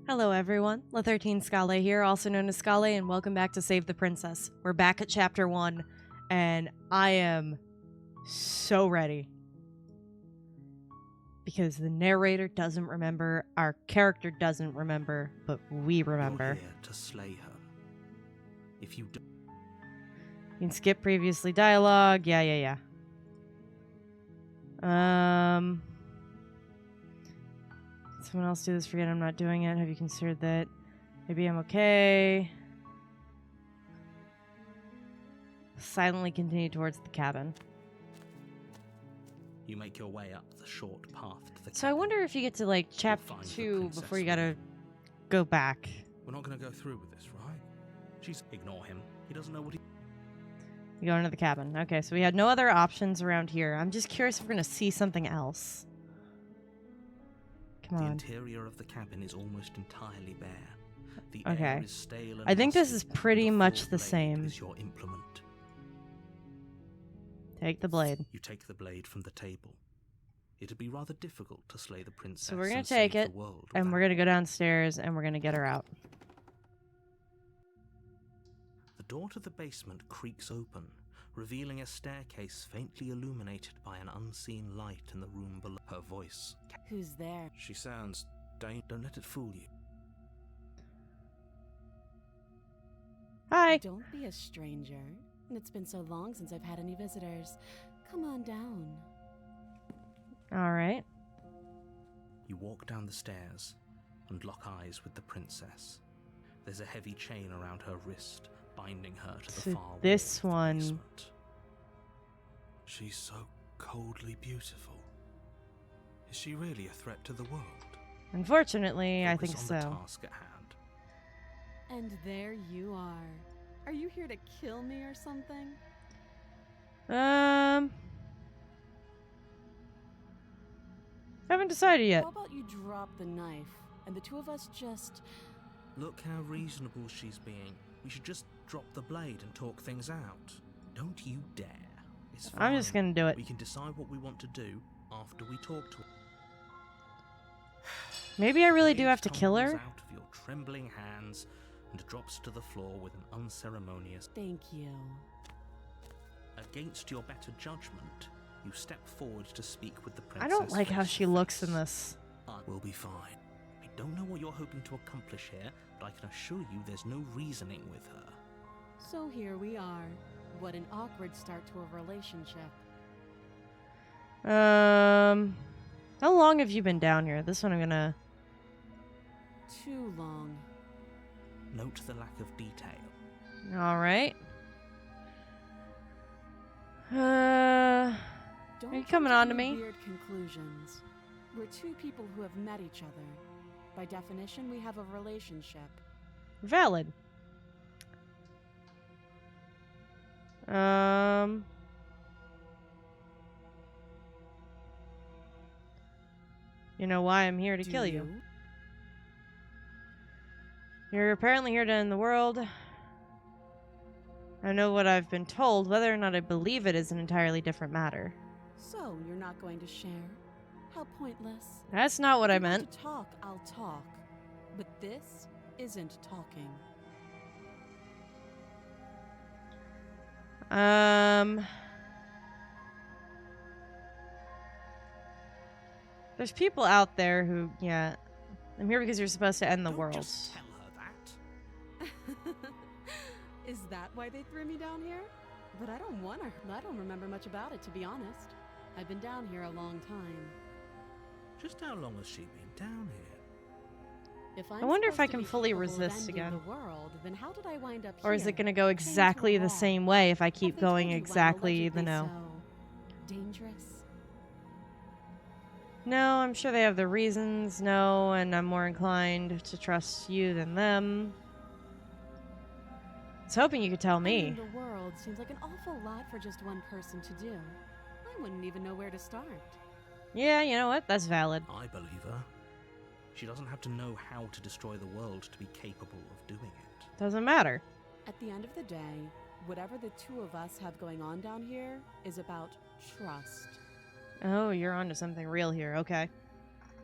Hello everyone, La13 Scale here, also known as Scale, and welcome back to Save the Princess. We're back at Chapter 1, and I am so ready. Because the narrator doesn't remember, our character doesn't remember, but we remember. You're here to slay her. If you do, You can skip previously dialogue, yeah. Someone else do this, forget I'm not doing it, have you considered that? Maybe I'm okay. Silently continue towards the cabin. you make your way up the short path to the So I cabin. wonder if you get to like chapter find the 2 princess before you with gotta you. go back. We're not going to go through with this, right? Ignore him. He doesn't know what he... You go into the cabin. Okay, so we had no other options around here. I'm just curious if we're gonna see something else. Come The on. interior of the cabin is almost entirely bare. The Okay. air is stale and I think this musty, is pretty and a much full the blade same. is your implement. Take the blade. You take the blade from the table. It'd be rather difficult to slay the princess. So we're gonna and take save it, the world and we're without- gonna go downstairs, and we're gonna get her out. The door to the basement creaks open, revealing a staircase faintly illuminated by an unseen light in the room below. Her voice. Who's there? She sounds... Don't let it fool you. Hi! Don't be a stranger. And it's been so long since I've had any visitors. Come on down. Alright. You walk down the stairs and lock eyes with the princess. There's a heavy chain around her wrist, binding her to the So far wall this of the one- basement. She's so coldly beautiful. Is she really a threat to the world? Unfortunately, I Focus think on the so. task at hand. And there you are. Are you here to kill me or something? Haven't decided yet. How about you drop the knife and the two of us just... Look how reasonable she's being. We should just drop the blade and talk things out. Don't you dare. It's fine. I'm just gonna do it. We can decide what we want to do after we talk to her. Maybe I really do Blade have to kill her? tumbles out of your trembling hands and drops to the floor with an unceremonious... Thank you. Against your better judgment, you step forward to speak with the I princess. don't like how face she to looks in face. this. We'll be fine. I don't know what you're hoping to accomplish here, but I can assure you there's no reasoning with her. So here we are. What an awkward start to a relationship. How long have you been down here? This one I'm gonna... Too long. Note the lack of detail. Alright. Don't Are you jump coming on to any me? Weird conclusions. We're two people who have met each other. By definition, we have a relationship. Valid. You know why I'm here to Do kill you. You're apparently here to end the world. I know what I've been told. Whether or not I believe it is an entirely different matter. So, you're not going to share? How pointless. That's not what I If you want meant. to talk, I'll talk. But this isn't talking. There's people out there who, yeah. I'm here because you're supposed to end the Don't world. just tell her that. Is that why they threw me down here? But I don't want her. I don't remember much about it, to be honest. I've been down here a long time. Just how long has she been down here? If I'm I wonder if I supposed to can be fully capable of resist ending again. The world, then how did I wind up Or is here? it going to go Chained to a exactly the wall? same way if I Have keep they going told you why I'm exactly the allegedly no? so dangerous? No, I'm sure they have the reasons, no, and I'm more inclined to trust you than them. I was hoping you could tell me. Ending the world seems like an awful lot for just one person to do. I wouldn't even know where to start. Yeah, you know what? That's valid. I believe her. She doesn't have to know how to destroy the world to be capable of doing it. Doesn't matter. At the end of the day, whatever the two of us have going on down here is about trust. Oh, you're onto something real here. Okay.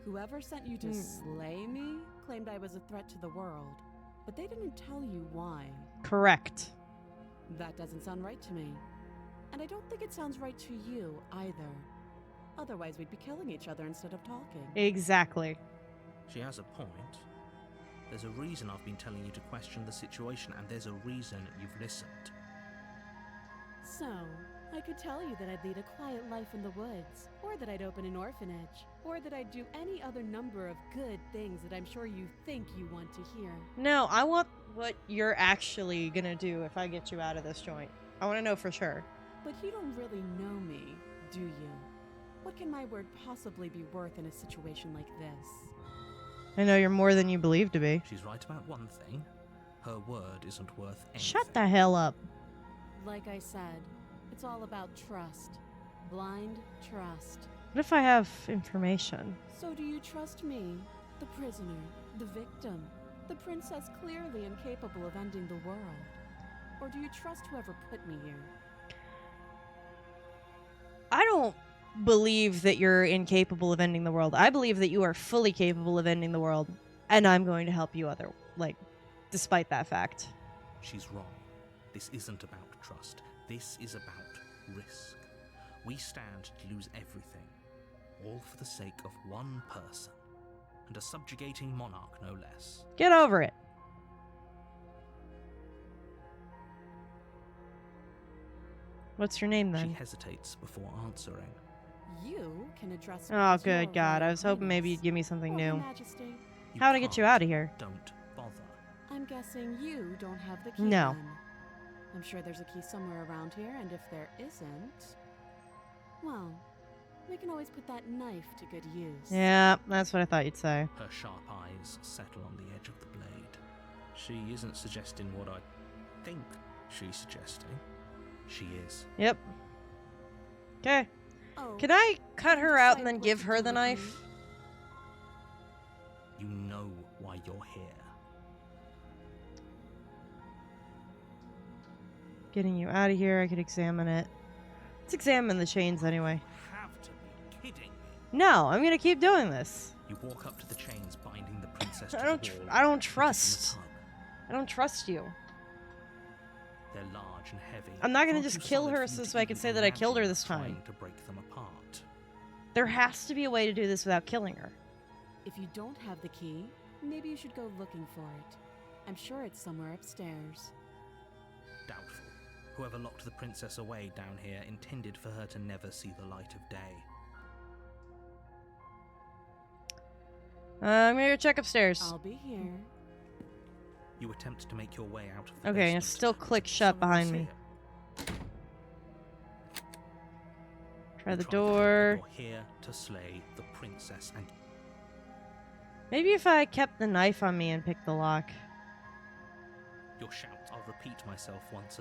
Whoever sent you to slay me claims claimed I was a threat to the world, but they didn't tell you why. Correct. That doesn't sound right to me. And I don't think it sounds right to you either. Otherwise, we'd be killing each other instead of talking. Exactly. She has a point. There's a reason I've been telling you to question the situation, and there's a reason you've listened. So, I could tell you that I'd lead a quiet life in the woods, or that I'd open an orphanage, or that I'd do any other number of good things that I'm sure you think you want to hear. No, I want what you're actually gonna do if I get you out of this joint. I want to know for sure. But you don't really know me, do you? What can my word possibly be worth in a situation like this? I know you're more than you believe to be. She's right about one thing. Her word isn't worth anything. Shut the hell up. Like I said, it's all about trust. Blind trust. What if I have information? So do you trust me, the prisoner, the victim, the princess clearly incapable of ending the world? Or do you trust whoever put me here? I don't believe that you're incapable of ending the world. I believe that you are fully capable of ending the world, and I'm going to help you despite that fact. She's wrong. This isn't about trust. This is about risk. We stand to lose everything, all for the sake of one person, and a subjugating monarch no less. Get over it. What's your name She then? hesitates before answering. You can address me Oh, as Your good God. I Royal was hoping maybe you'd Highness, give me something or Her new. Majesty. How to get you can't. out of here? Don't bother. I'm guessing you don't have the key No. then. I'm sure there's a key somewhere around here, and if there isn't, well, we can always put that knife to good use. Yeah, that's what I thought you'd say. Her sharp eyes settle on the edge of the blade. She isn't suggesting what I think she's suggesting. She is. Yep. Okay. Oh, Can I cut her out and decide then what give to her do the with knife? You know why you're here. Getting you out of here, I could examine it. Let's examine the chains anyway. You have to be kidding me. No, I'm gonna keep doing this. You walk up to the chains binding the princess to I don't. the wall. I don't and pick them trust. up. I don't trust you. They're large and heavy. I'm not gonna far just too kill solid her for you so to I can even say that I killed her imagine this time. trying to break them apart. There has to be a way to do this without killing her. If you don't have the key, maybe you should go looking for it. I'm sure it's somewhere upstairs. Doubtful. Whoever locked the princess away down here intended for her to never see the light of day. I'm gonna go check upstairs. I'll be here. You attempt to make your way out of the Okay, and basement, it's still but click shut someone is behind me. here. Try You the try to door. You're here to slay the princess, and Maybe if I kept the knife on me and picked the lock. your shout. I'll repeat myself once.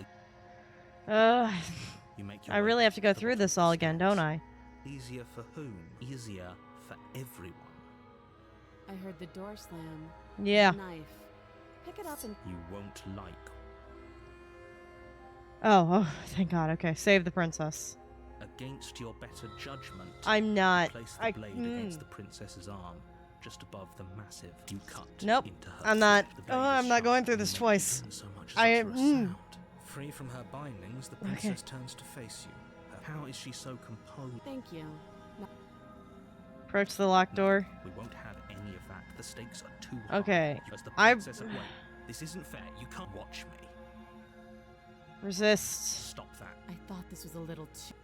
You make your I way really have to go the through bottom this of the all again, don't stairs. I? Easier for whom? Easier for everyone. I heard the door slam. Yeah. Knife. Pick it up and You won't like. Oh, thank God. Okay, save the princess. Against your better judgment, I'm not. place the I. blade against the princess's arm, just above the massive. You cut Nope, into her I'm not. throat. The blade Oh, is I'm not sharp going through and this you twice. make so much as I utter a am. sound. Free from her bindings, the princess turns to face you. How is she so composed? thank you. Approach the locked door. We won't have any of that. The stakes are too high. Okay, As the I- princess away. This isn't fair. You can't watch me. Resist. Stop that. I thought this was a little too.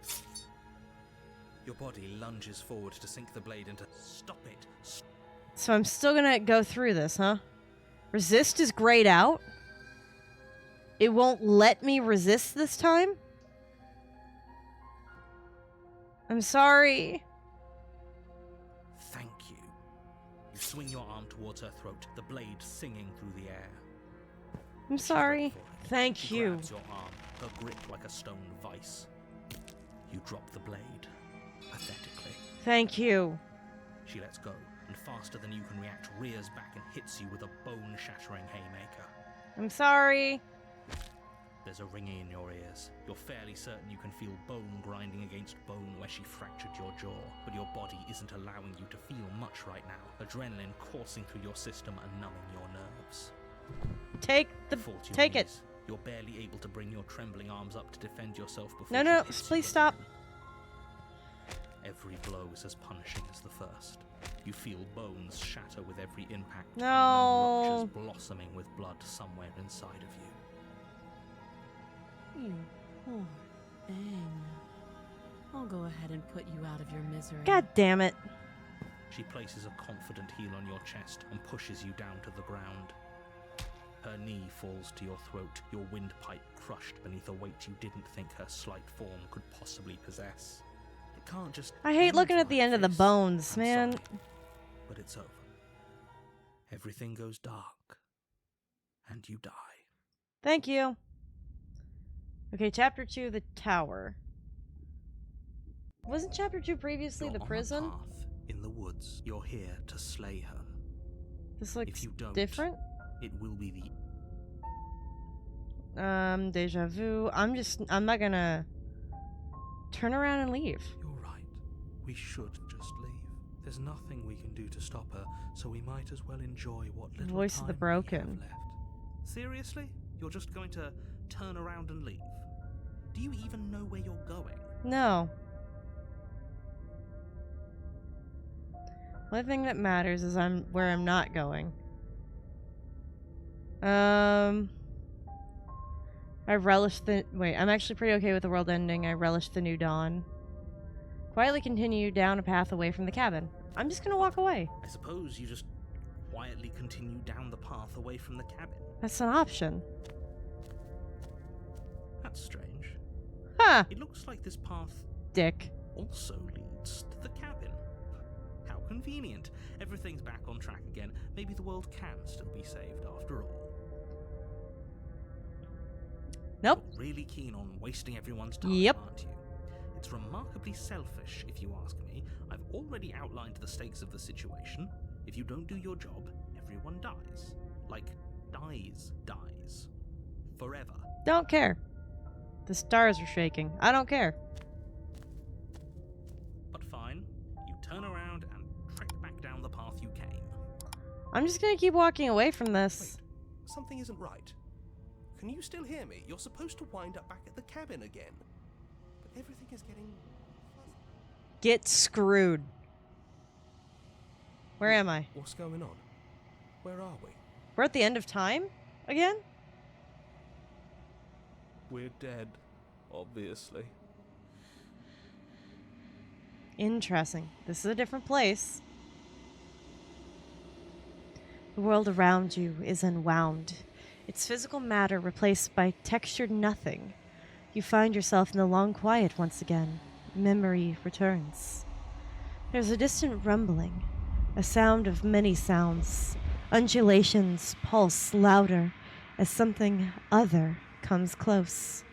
Your body lunges forward to sink the blade into. Stop it. So I'm still gonna go through this, huh? Resist is grayed out? It won't let me resist this time? I'm sorry. Thank you. You swing your arm towards her throat, the blade singing through the air. I'm She's sorry. ready for it. Thank She you. grabs your arm, her grip like a stone vice. You drop the blade, pathetically. Thank you. She lets go, and faster than you can react, rears back and hits you with a bone-shattering haymaker. I'm sorry. There's a ringing in your ears. You're fairly certain you can feel bone grinding against bone where she fractured your jaw, but your body isn't allowing you to feel much right now. Adrenaline coursing through your system and numbing your nerves. Take it. Knees. You're barely able to bring your trembling arms up to defend yourself before No, she hits you please stop. again. Every blow is as punishing as the first. You feel bones shatter with every impact. No. And ruptures blossoming with blood somewhere inside of you. You poor thing. I'll go ahead and put you out of your misery. God damn it. She places a confident heel on your chest and pushes you down to the ground. Her knee falls to your throat, your windpipe crushed beneath a weight you didn't think her slight form could possibly possess. It can't just... I hate end looking at like the end of the this. bones, I'm man. sorry, but it's over. Everything goes dark, and you die. Thank you. Okay, chapter 2, the tower. Wasn't chapter 2 previously You're the on prison? a path in the woods. You're here to slay her. This If looks you don't, different. it will be the... Deja vu. I'm not gonna turn around and leave. You're right. We should just leave. There's nothing we can do to stop her, so we might as well enjoy what little Voice of the time we broken. have left. Seriously? You're just going to turn around and leave? Do you even know where you're going? No. Only thing that matters is where I'm not going. I relish I'm actually pretty okay with the world ending. I relish the new dawn. Quietly continue down a path away from the cabin. I'm just gonna walk away. I suppose you just quietly continue down the path away from the cabin. That's an option. That's strange. Huh, It looks like this path dick. also leads to the cabin. How convenient. Everything's back on track again. Maybe the world can still be saved after all. Nope. You're really keen on wasting everyone's time, Yep. aren't you? It's remarkably selfish, if you ask me. I've already outlined the stakes of the situation. If you don't do your job, everyone dies. Like, dies. Forever. Don't care. The stars are shaking. I don't care. But fine, you turn around and trek back down the path you came. I'm just gonna keep walking away from this. Wait, something isn't right. Can you still hear me? You're supposed to wind up back at the cabin again. But everything is getting fuzzy. Get screwed. Where am I? What's going on? Where are we? We're at the end of time? Again? We're dead, obviously. Interesting. This is a different place. The world around you is unwound. Its physical matter replaced by textured nothing. You find yourself in the long quiet once again. Memory returns. There's a distant rumbling, a sound of many sounds. Undulations pulse louder as something other comes close.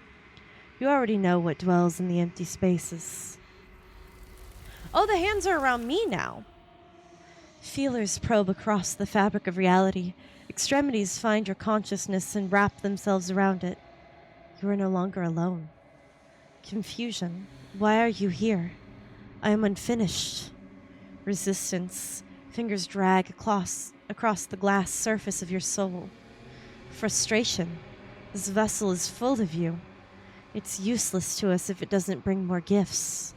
You already know what dwells in the empty spaces. Oh, the hands are around me now. Feelers probe across the fabric of reality. Extremities find your consciousness and wrap themselves around it. You are no longer alone. Confusion. Why are you here? I am unfinished. Resistance. Fingers drag across the glass surface of your soul. Frustration. This vessel is full of you. It's useless to us if it doesn't bring more gifts.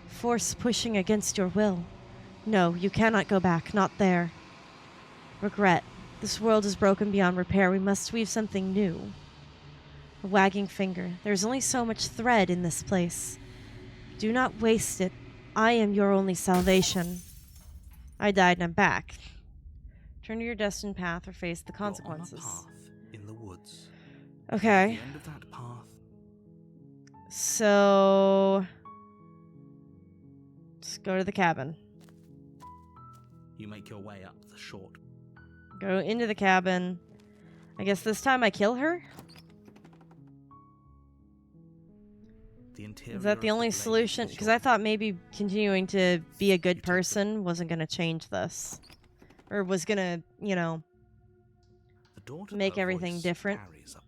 Force pushing against your will. No, you cannot go back, not there. Regret. This world is broken beyond repair. We must weave something new. A wagging finger. There's only so much thread in this place. Do not waste it. I am your only salvation. I died and I'm back. Turn to your destined path or face the consequences. You're on a path in the woods. Okay. At the end of that path, So just go to the cabin. you make your way up the short. Go into the cabin. I guess this time I kill her? The interior Is that the of only blade solution? is Because your I thought maybe continuing to be a good You take the- person wasn't going to change this. Or was going to, The door to make her everything voice different. carries up.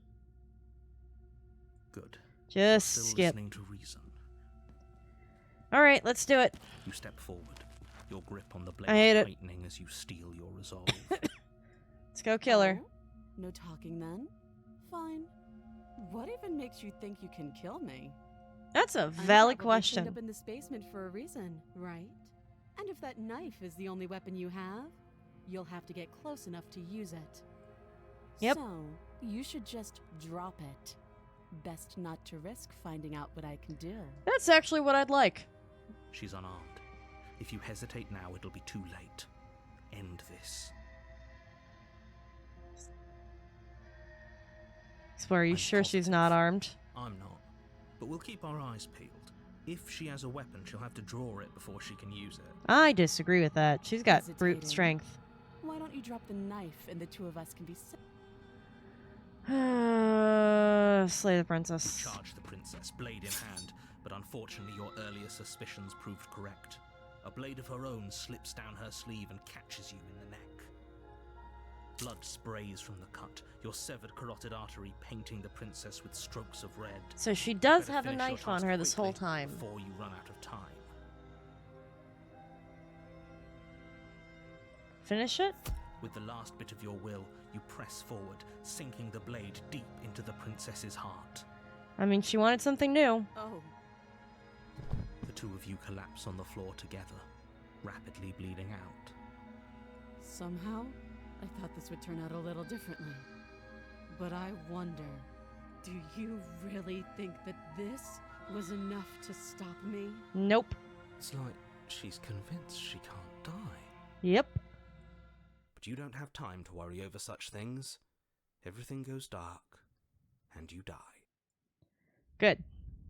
Good. Just Still skip. listening to reason. Alright, let's do it. You step forward, your grip on the blade I hate it. tightening as you steel your resolve. Let's go kill her. Oh? No talking then? Fine. What even makes you think you can kill me? That's a I'm valid probably chained question. up in this basement for a reason, right? And if that knife is the only weapon you have, you'll have to get close enough to use it. Yep. So, you should just drop it. Best not to risk finding out what I can do. That's actually what I'd like. She's unarmed. If you hesitate now, it'll be too late. End this. Swear, are you I'm sure she's positive. not armed? I'm not. But we'll keep our eyes peeled. If she has a weapon, she'll have to draw it before she can use it. I disagree with that. She's got brute Hesitating. strength. Why don't you drop the knife and the two of us can be Slay the princess. Charge the princess, blade in hand, but unfortunately your earlier suspicions proved correct. A blade of her own slips down her sleeve and catches you in the neck. Blood sprays from the cut, your severed carotid artery painting the princess with strokes of red. So she does Better have a finish your knife on task her this whole quickly time. before you run out of time. Finish it? With the last bit of your will, you press forward, sinking the blade deep into the princess's heart. I mean, she wanted something new. Oh, The two of you collapse on the floor together, rapidly bleeding out. somehow, I thought this would turn out a little differently. But I wonder, do you really think that this was enough to stop me? Nope. It's like she's convinced she can't die. Yep. But you don't have time to worry over such things. Everything goes dark, and you die. Good.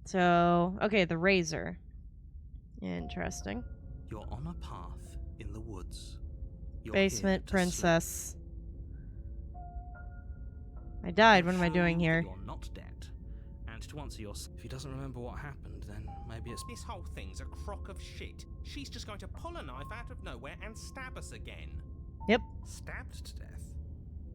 So, okay, the razor. Interesting. You're on a path in the woods. You're here Basement to princess. I died. What am I show doing you here? You're not dead. And to answer your... If he doesn't remember what happened, then maybe it's... This whole thing's a crock of shit. She's just going to pull a knife out of nowhere and stab us again. Yep. Stabbed to death?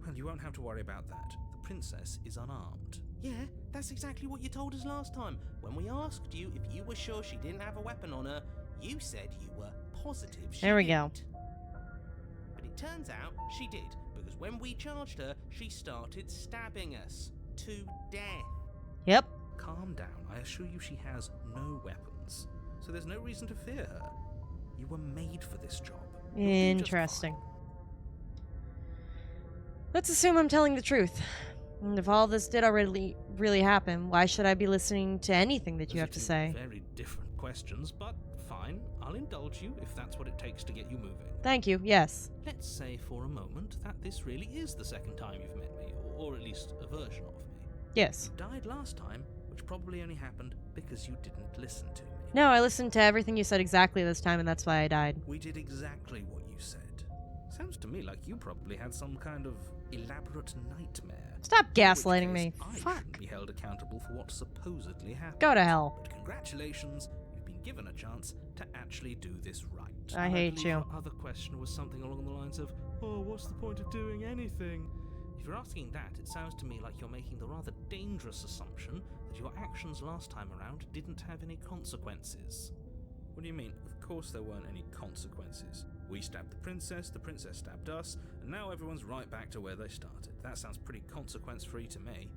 Well, you won't have to worry about that. The princess is unarmed. Yeah, that's exactly what you told us last time. When we asked you if you were sure she didn't have a weapon on her, you said you were positive she There we go. didn't. But it turns out she did, because when we charged her, she started stabbing us to death. Yep. Calm down. I assure you she has no weapons. So there's no reason to fear her. You were made for this job. You'll do just Interesting. fine. Let's assume I'm telling the truth. And if all this did already really happen, why should I be listening to anything that you Those have are to two say? Very different questions, but fine. I'll indulge you if that's what it takes to get you moving. Thank you. Yes. Let's say for a moment that this really is the second time you've met me, or at least a version of me. Yes. You died last time, which probably only happened because you didn't listen to me. No, I listened to everything you said exactly this time, and that's why I died. We did exactly what you said. Sounds to me like you probably had some kind of elaborate nightmare. Stop In which gaslighting case, me. I Fuck. shouldn't be held accountable for what supposedly happened. Go to hell. But congratulations, you've been given a chance to actually do this right. I And hate believe you. Your other question was something along the lines of, "Oh, what's the point of doing anything?" If you're asking that, it sounds to me like you're making the rather dangerous assumption that your actions last time around didn't have any consequences. What do you mean? Of course there weren't any consequences. We stabbed the princess stabbed us, and now everyone's right back to where they started. That sounds pretty consequence-free to me.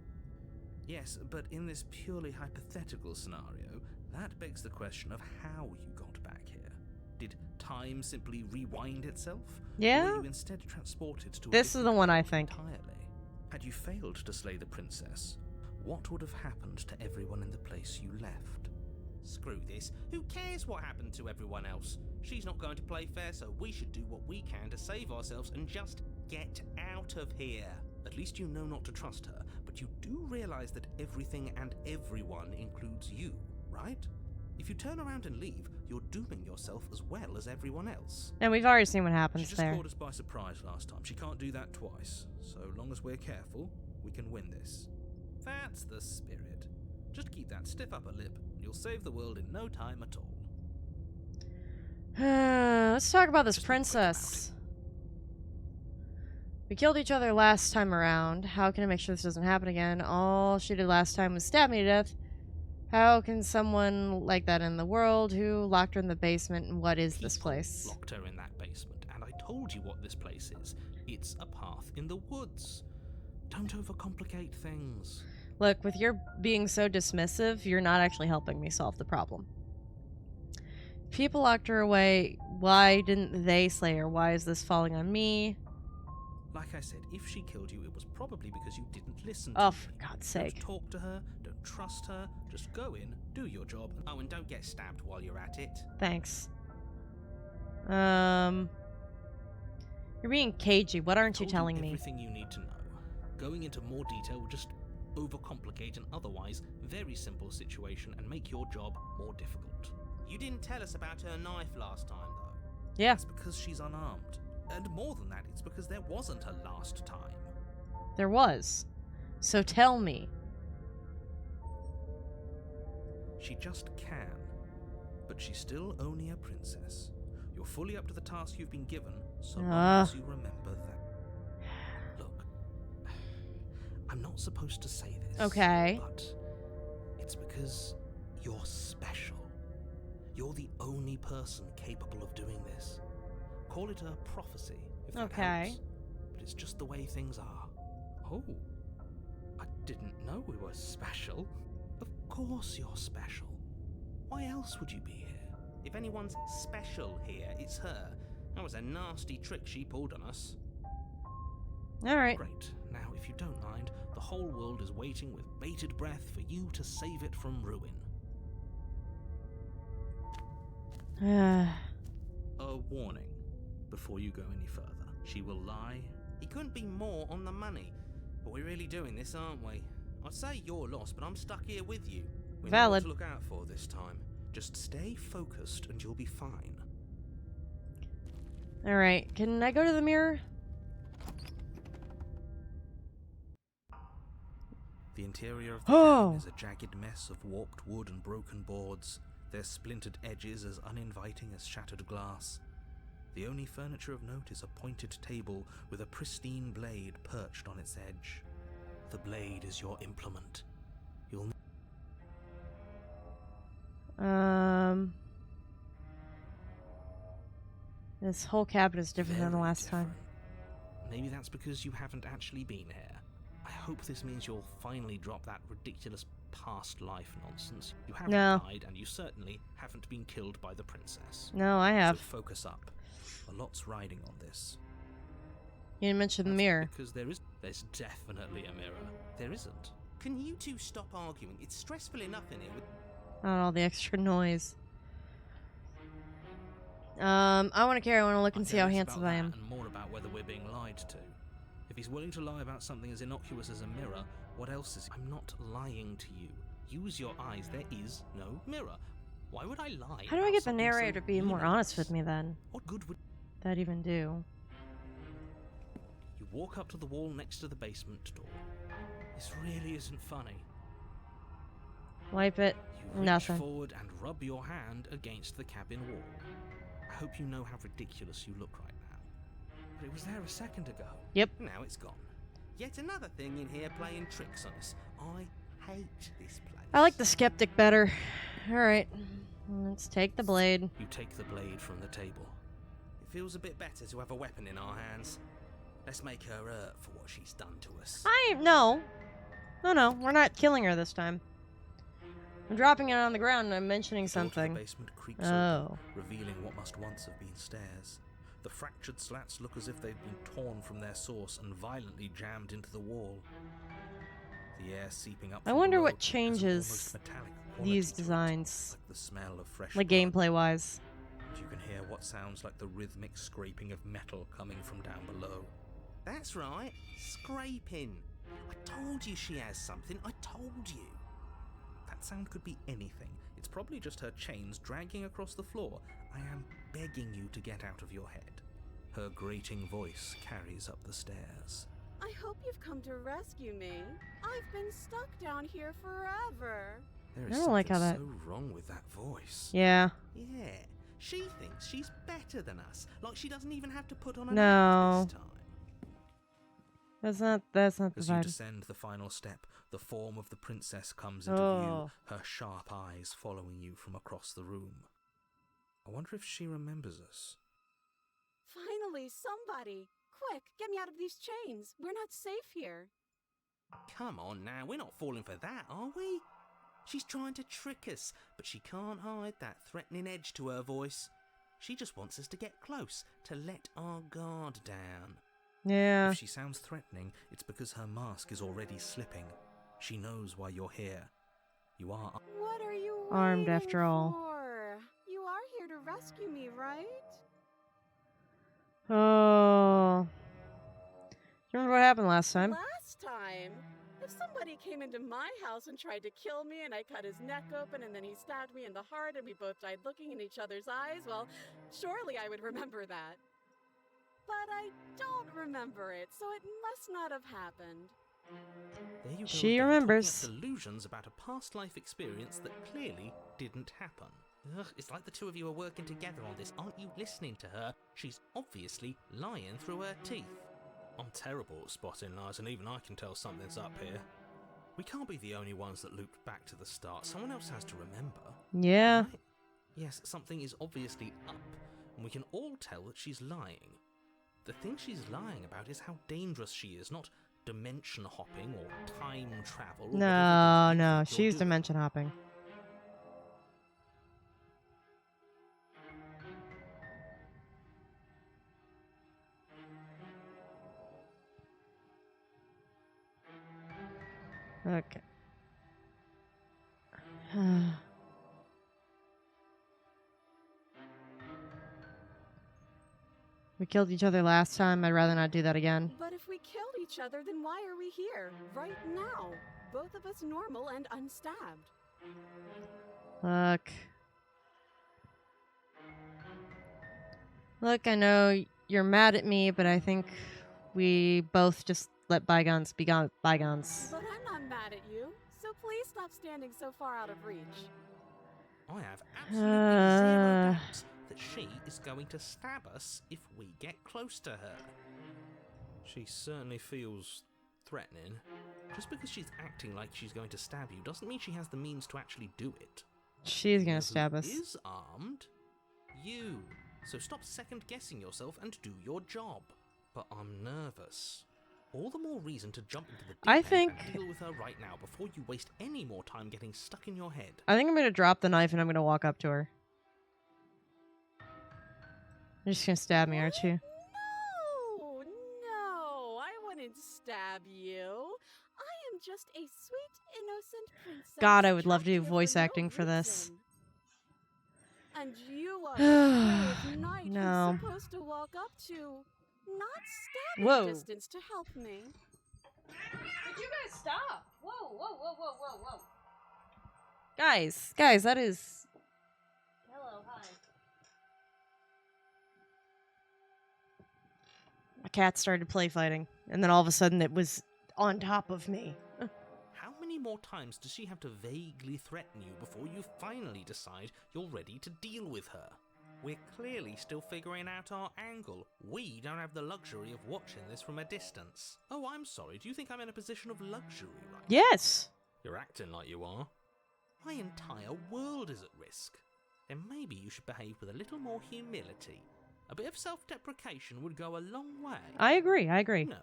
Yes, but in this purely hypothetical scenario, that begs the question of how you got back here. Did time simply rewind itself? Or Yeah? were you instead transported to a This is different the one I world think. entirely? Had you failed to slay the princess, what would have happened to everyone in the place you left? Screw this. Who cares what happened to everyone else? She's not going to play fair, so we should do what we can to save ourselves and just get out of here. At least you know not to trust her, but you do realize that everything and everyone includes you, right? If you turn around and leave, you're dooming yourself as well as everyone else. And we've already seen what She happens just there. caught us by surprise last time. She can't do that twice. So long as we're careful, we can win this. That's the spirit. Just keep that stiff upper lip, and you'll save the world in no time at all. Let's talk about this Just be quick about princess. We killed each other last time around. How can I make sure this doesn't happen again? All she did last time was stab me to death. How can someone like that in the world? Who locked her in the basement, and what is this People place? locked her in that basement, and I told you what this place is. It's a path in the woods. Don't overcomplicate things. Look, with your being so dismissive, you're not actually helping me solve the problem. People locked her away. Why didn't they slay her? Why is this falling on me? Like I said, if she killed you, it was probably because you didn't listen to Oh, me. for God's Don't sake. talk to her, don't trust her, just go in, do your job. Oh, and don't get stabbed while you're at it. Thanks. You're being cagey. What aren't you Told telling me? everything you need to know. Going into more detail would just overcomplicate an otherwise very simple situation and make your job more difficult. You didn't tell us about her knife last time, though. Yeah, It's because she's unarmed. And more than that, it's because there wasn't a last time. there was. So tell me. She just can. But she's still only a princess. You're fully up to the task you've been given, so long as you remember that. Look, I'm not supposed to say this. Okay. But it's because you're special. You're the only person capable of doing this. Call it a prophecy, if that Okay. helps. But it's just the way things are. Oh, I didn't know we were special. Of course you're special. Why else would you be here? If anyone's special here, it's her. That was a nasty trick she pulled on us. Alright. Great. Now, if you don't mind, the whole world is waiting with bated breath for you to save it from ruin. A warning before you go any further. She will lie. He couldn't be more on the money. But we're really doing this, aren't we? I'd say you're lost, but I'm stuck here with you. We know what Valid. to look out for this time. Just stay focused and you'll be fine. Alright. Can I go to the mirror? The interior of the Oh. cabin is a jagged mess of warped wood and broken boards, their splintered edges as uninviting as shattered glass. The only furniture of note is a pointed table with a pristine blade perched on its edge. The blade is your implement. You'll This whole cabin is different than the very last time. different. Maybe that's because you haven't actually been here. I hope this means you'll finally drop that ridiculous past life nonsense. You haven't No. died, and you certainly haven't been killed by the princess. No, I have. So focus up. A lot's riding on this. You didn't mention the That's mirror. Because there's definitely a mirror. There isn't. Can you two stop arguing? It's stressful enough in here with Not all the extra noise. I want to carry. I want to look and I see care how less handsome about I that am. And more about whether we're being lied to. If he's willing to lie about something as innocuous as a mirror, what else is? I'm not lying to you. Use your eyes. There is no mirror. Why would I lie? How do I about get the something narrator so to be more honest with meaningless? me then? What good would That even do? you walk up to the wall next to the basement door? This really isn't funny. Wipe it. You reach Nothing. forward and rub your hand against the cabin wall. I hope you know how ridiculous you look right now. But it was there a second ago. Yep. now it's gone. Yet another thing in here playing tricks on us. I hate this place. I like the skeptic better. Alright. Let's take the blade. You take the blade from the table. It feels a bit better to have a weapon in our hands. Let's make her hurt for what she's done to us. No. No, we're not killing her this time. I'm dropping it on the ground and I'm mentioning The door to something. The basement creaks Oh. open, revealing what must once have been stairs. The fractured slats look as if they've been torn from their source and violently jammed into the wall. The air seeping up I from wonder below what has an changes almost metallic quality these to it, designs, like the smell of fresh like blood. gameplay wise. And you can hear what sounds like the rhythmic scraping of metal coming from down below. That's right, scraping. I told you she has something. I told you. That sound could be anything. It's probably just her chains dragging across the floor. I am begging you to get out of your head. Her grating voice carries up the stairs. I hope you've come to rescue me. I've been stuck down here forever. There I is don't like how something that- so wrong with that voice. Yeah. Yeah, she thinks she's better than us. Like she doesn't even have to put on an No. act this time. That's not the As you vibe. descend the final step, the form of the princess comes into Oh. view, her sharp eyes following you from across the room. I wonder if she remembers us. Finally, somebody! Quick, get me out of these chains. We're not safe here. Come on now, we're not falling for that, are we? She's trying to trick us, but she can't hide that threatening edge to her voice. She just wants us to get close, to let our guard down. Yeah. If she sounds threatening, it's because her mask is already slipping. She knows why you're here. You are... What are you Armed waiting after all. for? You are here to rescue me, right? Oh. Do you remember what happened last time? Last time? If somebody came into my house and tried to kill me and I cut his neck open and then he stabbed me in the heart and we both died looking in each other's eyes, well, surely I would remember that. But I don't remember it, so it must not have happened. There you go She again, remembers. talking up delusions about a past life experience that clearly didn't happen. Ugh, it's like the two of you are working together on this. Aren't you listening to her? She's obviously lying through her teeth. I'm terrible at spotting lies, and even I can tell something's up here. We can't be the only ones that looped back to the start. Someone else has to remember. Yeah. Right? Yes, something is obviously up, and we can all tell that she's lying. The thing she's lying about is how dangerous she is, not dimension hopping or time travel. Or No, whatever it is you no. think you're She's doing. dimension hopping. Okay. We killed each other last time. I'd rather not do that again. But if we killed each other, then why are we here, right now? Both of us normal and unstabbed. Look. Look, I know you're mad at me, but I think we both just let bygones be bygones. But I'm not mad at you, so please stop standing so far out of reach. I have absolutely zero Uh. doubt that she is going to stab us if we get close to her. She certainly feels threatening. Just because she's acting like she's going to stab you doesn't mean she has the means to actually do it. She's You know gonna stab who us. is armed? You. So stop second-guessing yourself and do your job. But I'm nervous. All the more reason to jump into the deep I end think- and deal with her right now before you waste any more time getting stuck in your head. I think I'm gonna drop the knife and I'm gonna walk up to her. You're just gonna stab me, aren't you? No, no, I wouldn't stab you. I am just a sweet, innocent princess. God, I would love to do trapped here voice no acting for this. reason. And you are a brave knight No. who's supposed to walk up to, not stabbing Whoa. distance to help me. Would you guys stop? Whoa, whoa, whoa, whoa, whoa, whoa. Guys, that is... Hello, hi. My cat started play fighting, and then all of a sudden it was on top of me. How many more times does she have to vaguely threaten you before you finally decide you're ready to deal with her? We're clearly still figuring out our angle. We don't have the luxury of watching this from a distance. Oh, I'm sorry. Do you think I'm in a position of luxury right now? Yes! You're acting like you are. My entire world is at risk. Then maybe you should behave with a little more humility. A bit of self-deprecation would go a long way. I agree. No.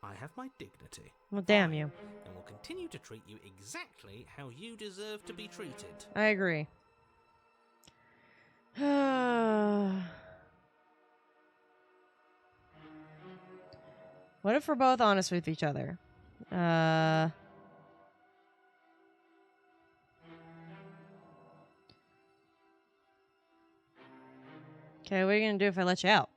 I have my dignity. Well, damn Fine. you. And will continue to treat you exactly how you deserve to be treated. I agree. What if we're both honest with each other? Okay, what are you gonna do if I let you out?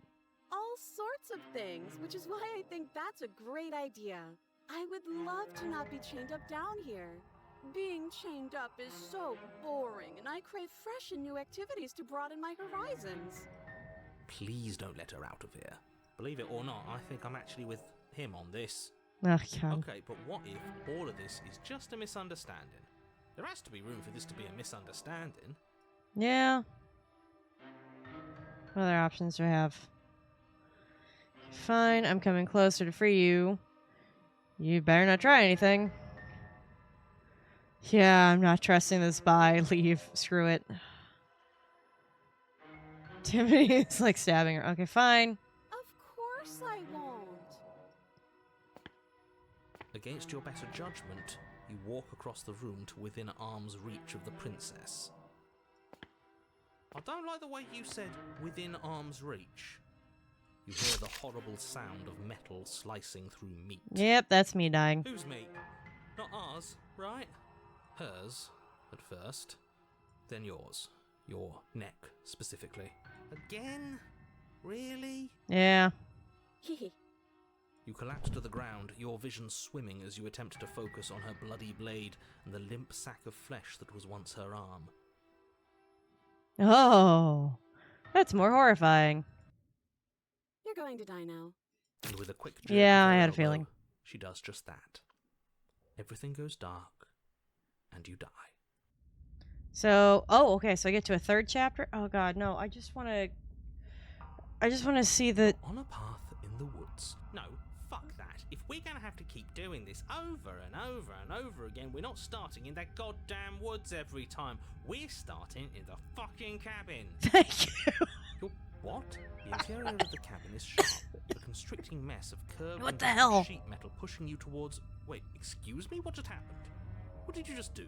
All sorts of things, which is why I think that's a great idea. I would love to not be chained up down here. Being chained up is so boring, and I crave fresh and new activities to broaden my horizons. Please don't let her out of here. Believe it or not, I think I'm actually with him on this. Oh, God. Okay, but what if all of this is just a misunderstanding? There has to be room for this to be a misunderstanding. Yeah. What other options do I have? Fine, I'm coming closer to free you. You better not try anything. Yeah, I'm not trusting this spy. Leave. Screw it. Timothy is like stabbing her. Okay, fine. Of course I won't. Against your better judgment, you walk across the room to within arm's reach of the princess. I don't like the way you said within arm's reach. You hear the horrible sound of metal slicing through meat. Yep, that's me dying. Whose meat? Not ours, right? Hers, at first. Then yours. Your neck, specifically. Again? Really? Yeah. Hehe. You collapse to the ground, your vision swimming as you attempt to focus on her bloody blade and the limp sack of flesh that was once her arm. Oh, that's more horrifying. You're going to die now. And with a quick jerk Yeah, of her I had a elbow, feeling. she does just that. Everything goes dark, and you die. So, oh, okay. So I get to a third chapter. Oh God, no! I just want to see the. On a path in the woods. No, fuck that. If we're gonna have to keep doing this over and over and over again, we're not starting in that goddamn woods every time. We're starting in the fucking cabin. Thank you. You're what? The interior of the cabin is sharp, a constricting mess of curved What and the hell? sheet metal pushing you towards. Wait, excuse me? What just happened? What did you just do?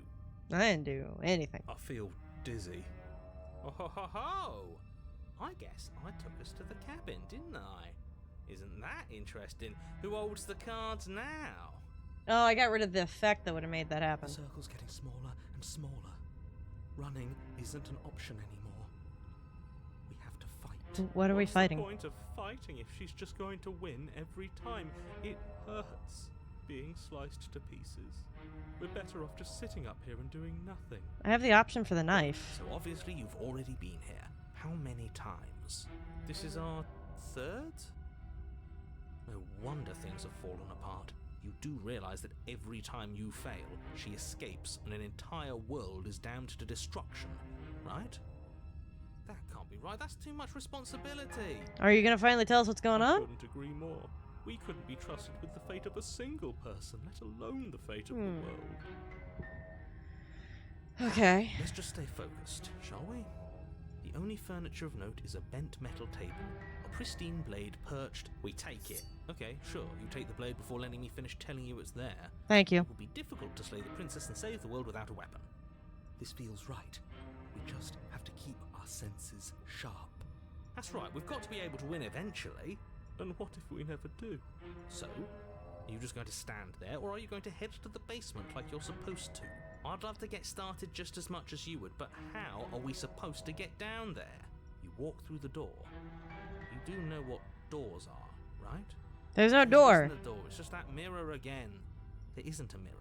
I didn't do anything. I feel dizzy. Oh ho ho ho! I guess I took us to the cabin, didn't I? Isn't that interesting? Who holds the cards now? Oh, I got rid of the effect that would have made that happen. The circle's getting smaller and smaller. Running isn't an option anymore. We have to fight. What are we fighting? What's the point of fighting if she's just going to win every time? It hurts being sliced to pieces. We're better off just sitting up here and doing nothing. I have the option for the knife. So obviously you've already been here. How many times? This is our third? No wonder things have fallen apart. You do realize that every time you fail, she escapes and an entire world is damned to destruction, right? That can't be right. That's too much responsibility. Are you gonna finally tell us what's going I on? couldn't agree more. We couldn't be trusted with the fate of a single person, let alone the fate of the world. Okay. Let's just stay focused, shall we? The only furniture of note is a bent metal table. A pristine blade perched. We take it. Okay, sure, you take the blade before letting me finish telling you it's there. Thank you. It would be difficult to slay the princess and save the world without a weapon. This feels right. We just have to keep our senses sharp. That's right, we've got to be able to win eventually. And what if we never do? So, are you just going to stand there, or are you going to head to the basement like you're supposed to? I'd love to get started just as much as you would, but how are we supposed to get down there? You walk through the door. You do know what doors are, right? There's no There door. isn't a door, it's just that mirror again. There isn't a mirror.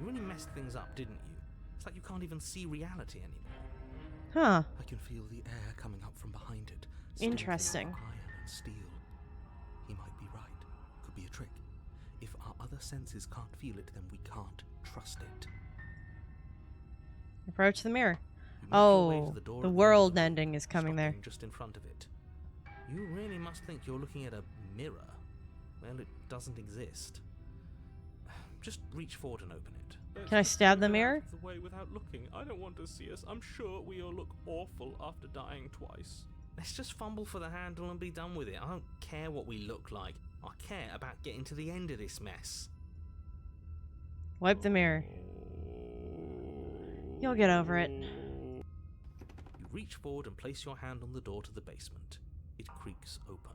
You really messed things up, didn't you? It's like you can't even see reality anymore. Huh. I can feel the air coming up from behind it. Interesting. stenching like iron and steel. He might be right. Could be a trick. If our other senses can't feel it, then we can't trust it. Approach the mirror. You make your way Oh, to the door the at end of world room, ending is coming there. stopping just in front of it. You really must think you're looking at a mirror. Well, it doesn't exist. Just reach forward and open it. Can I stab the mirror? The way without looking. I don't want to see us. I'm sure we all look awful after dying twice. Let's just fumble for the handle and be done with it. I don't care what we look like. I care about getting to the end of this mess. Wipe the mirror. You'll get over it. You reach forward and place your hand on the door to the basement. It creaks open.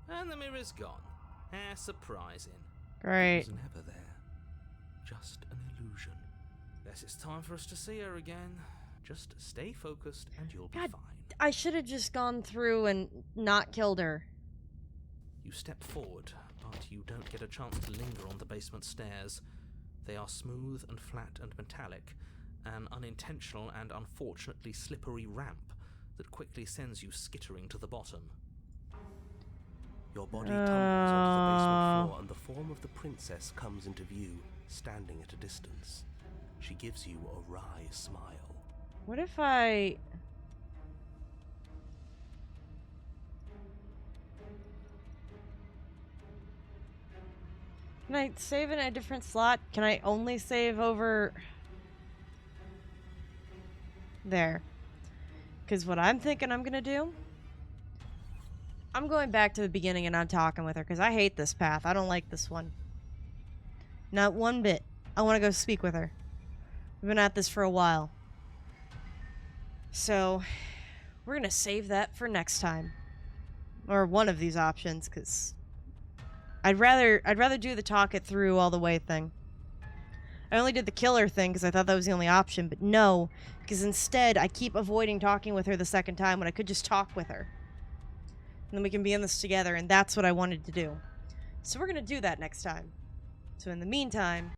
And the mirror's gone. How surprising. Great. It was never there. Just an illusion. Guess it's time for us to see her again. Just stay focused and you'll be God. fine. I should have just gone through and not killed her. You step forward, but you don't get a chance to linger on the basement stairs. They are smooth and flat and metallic, an unintentional and unfortunately slippery ramp that quickly sends you skittering to the bottom. Your body tumbles onto the basement floor and the form of the princess comes into view, standing at a distance. She gives you a wry smile. What if I... Can I save in a different slot? Can I only save over... there? Because what I'm thinking I'm gonna do... I'm going back to the beginning and I'm talking with her, because I hate this path. I don't like this one. Not one bit. I want to go speak with her. We've been at this for a while. So, we're gonna save that for next time. Or one of these options, because... I'd rather do the talk it through all the way thing. I only did the killer thing because I thought that was the only option, but no, because instead I keep avoiding talking with her the second time when I could just talk with her. And then we can be in this together, and that's what I wanted to do. So we're going to do that next time. So in the meantime,